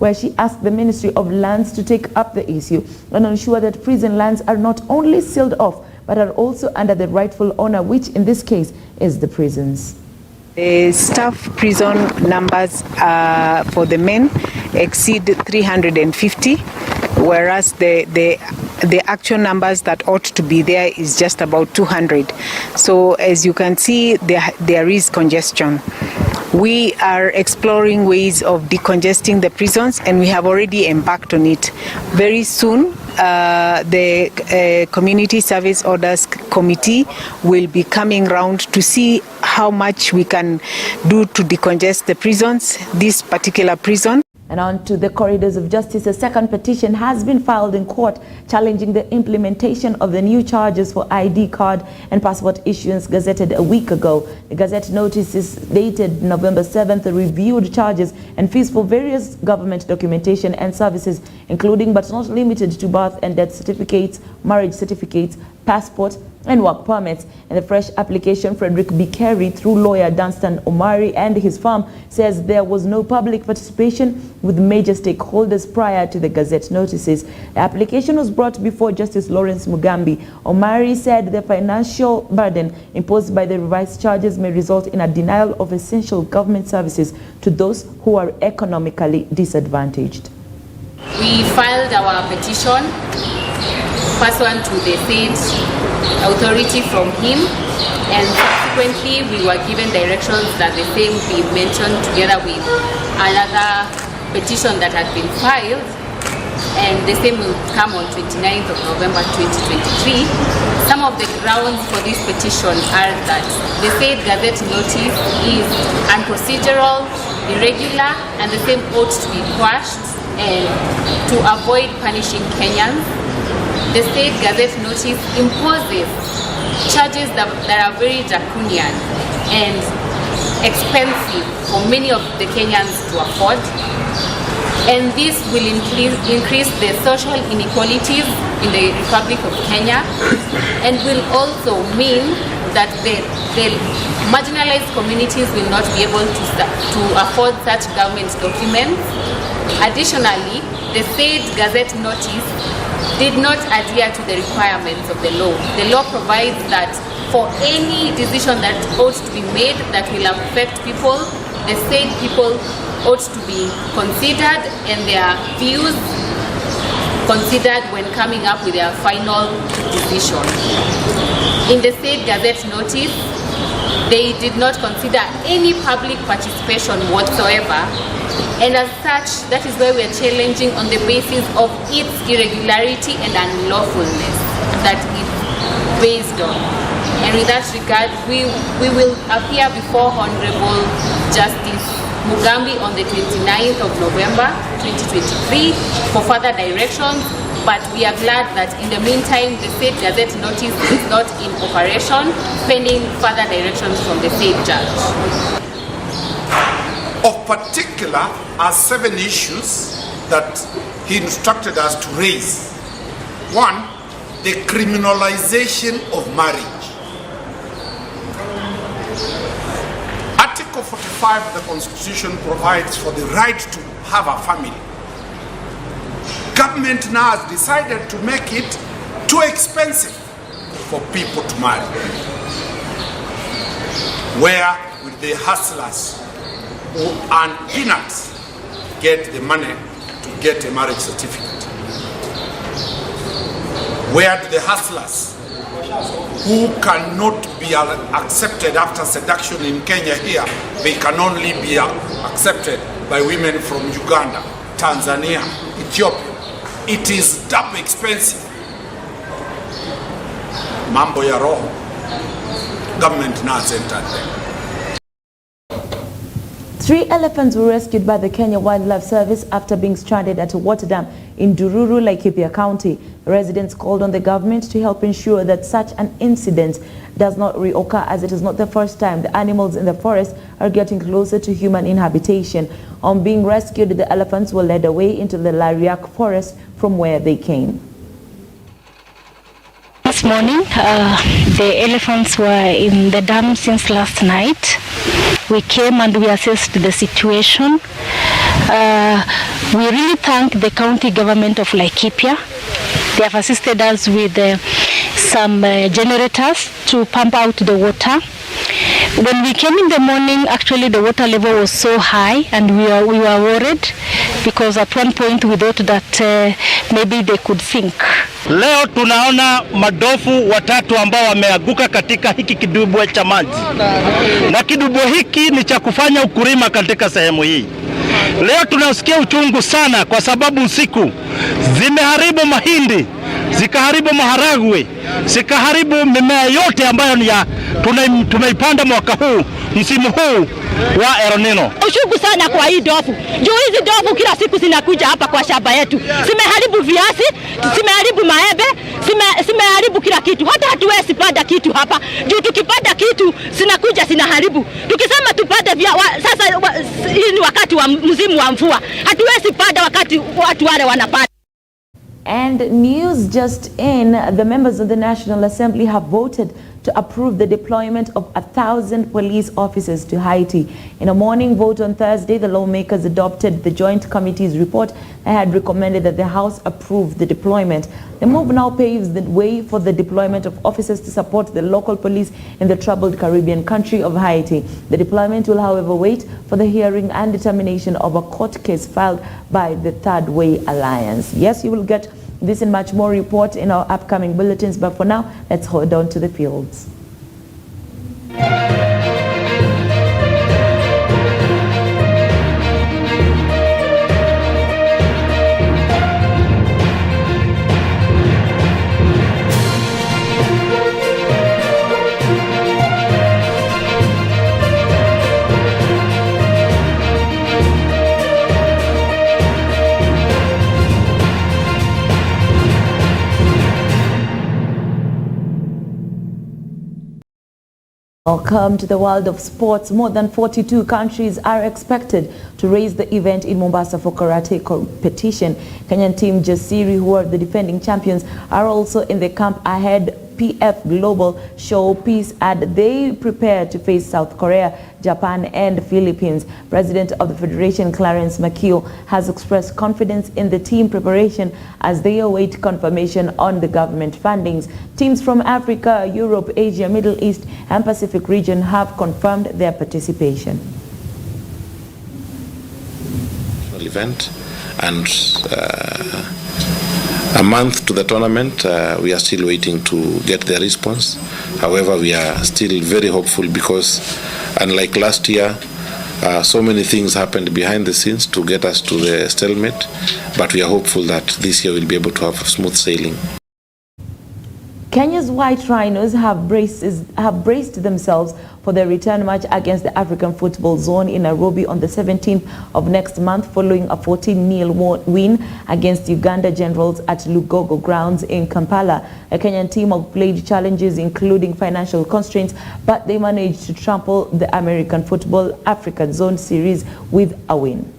where she asked the Ministry of Lands to take up the issue and ensure that prison lands are not only sealed off, but are also under the rightful owner, which in this case is the prisons. The staff prison numbers for the men exceed 350, whereas the actual numbers that ought to be there is just about 200. So as you can see, there is congestion. We are exploring ways of decongesting the prisons, and we have already embarked on it. Very soon, the Community Service Orders Committee will be coming round to see how much we can do to decongest the prisons, this particular prison. And on to the corridors of justice, a second petition has been filed in court challenging the implementation of the new charges for ID card and passport issuance gazetted a week ago. The Gazette notices dated November 7th reviewed charges and fees for various government documentation and services, including but not limited to birth and death certificates, marriage certificates, passport and work permits. And the fresh application, Frederick B. Carey, through lawyer Dunstan Omari and his firm, says there was no public participation with major stakeholders prior to the Gazette notices. The application was brought before Justice Lawrence Mugambi. Omari said the financial burden imposed by the revised charges may result in a denial of essential government services to those who are economically disadvantaged. We filed our petition pursuant to the said authority from him, and subsequently we were given directions that the same be mentioned together with another petition that had been filed, and the same will come on 29th of November 2023. Some of the grounds for this petition are that the said Gazette notice is unprocedural, irregular, and the same ought to be quashed, and to avoid punishing Kenyans, the state Gazette notice imposes charges that are very draconian and expensive for many of the Kenyans to afford. And this will increase the social inequalities in the Republic of Kenya, and will also mean that the marginalized communities will not be able to afford such government documents. Additionally, the said Gazette notice did not adhere to the requirements of the law. The law provides that for any decision that ought to be made that will affect people, the said people ought to be considered and their views considered when coming up with their final decision. In the said Gazette notice, they did not consider any public participation whatsoever, and as such, that is why we are challenging on the basis of its irregularity and unlawfulness that it's based on. And with that regard, we will appear before Honorable Justice Mugambi on the 29th of November 2023 for further directions, but we are glad that in the meantime the State Gazette notice is not in operation, pending further directions from the State Judge. Of particular are 7 issues that he instructed us to raise. 1, the criminalization of marriage. Article 45 of the Constitution provides for the right to have a family. Government now has decided to make it too expensive for people to marry. Where will the hustlers who earn peanuts get the money to get a marriage certificate? Where do the hustlers who cannot be accepted after seduction in Kenya here, they can only be accepted by women from Uganda, Tanzania, Ethiopia? It is double expensive. Mambo ya roho. Government now has entered them. 3 elephants were rescued by the Kenya Wildlife Service after being stranded at a water dam in Dururu, Laikipia County. Residents called on the government to help ensure that such an incident does not reoccur, as it is not the first time the animals in the forest are getting closer to human inhabitation. On being rescued, the elephants were led away into the Lariak forest from where they came. This morning, the elephants were in the dam since last night. We came and we assessed the situation. We really thank the county government of Laikipia. They have assisted us with some generators to pump out the water. When we came in the morning, actually the water level was so high, and we were worried because at one point we thought that maybe they could sink. Leo tunaona madofu watatu ambao wameanguka katika hiki kidubwe cha maji, na kidubwe hiki ni cha kufanya ukulima katika sehemu hii. Leo tunasikia uchungu sana kwa sababu usiku zimeharibu mahindi, zikaharibu maharagwe, zikaharibu mimea yote ambayo ni ya tumeipanda mwaka huu, msimu huu wa El Nino. Uchungu sana kwa hii dofu. Juu hizi dofu kila siku zinakuja hapa kwa shamba yetu. Zimeharibu viazi, zimeharibu maembe, zimeharibu kila kitu. Hata hatuwezi panda kitu hapa. Juu tukipanda kitu zinakuja zinaharibu. Tukisema tupande sasa hii ni wakati wa msimu wa mvua. Hatuwezi panda wakati watu wale wanapanda. And news just in, the members of the National Assembly have voted to approve the deployment of 1,000 police officers to Haiti. In a morning vote on Thursday, the lawmakers adopted the Joint Committee's report and had recommended that the House approve the deployment. The move now paves the way for the deployment of officers to support the local police in the troubled Caribbean country of Haiti. The deployment will, however, wait for the hearing and determination of a court case filed by the Third Way Alliance. Yes, you will get this and much more report in our upcoming bulletins, but for now, let's hold on to the fields. Welcome to the world of sports. More than 42 countries are expected to raise the event in Mombasa for karate competition. Kenyan team Jasiri, who are the defending champions, are also in the camp ahead PF Global Showpiece as they prepare to face South Korea, Japan and Philippines. President of the Federation, Clarence Makio, has expressed confidence in the team preparation as they await confirmation on the government fundings. Teams from Africa, Europe, Asia, Middle East and Pacific region have confirmed their participation. Event and a month to the tournament, we are still waiting to get their response. However, we are still very hopeful because unlike last year, so many things happened behind the scenes to get us to the stalemate, but we are hopeful that this year we'll be able to have smooth sailing. Kenya's White Rhinos have braced themselves for their return match against the African Football Zone in Nairobi on the 17th of next month, following a 14-0 win against Uganda Generals at Lugogo Grounds in Kampala. A Kenyan team have played challenges including financial constraints, but they managed to trample the American Football African Zone Series with a win.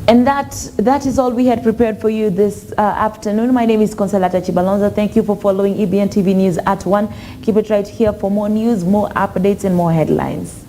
And that is all we had prepared for you this afternoon. My name is Consolata Chibalonza. Thank you for following EBN TV News at 1. Keep it right here for more news, more updates and more headlines.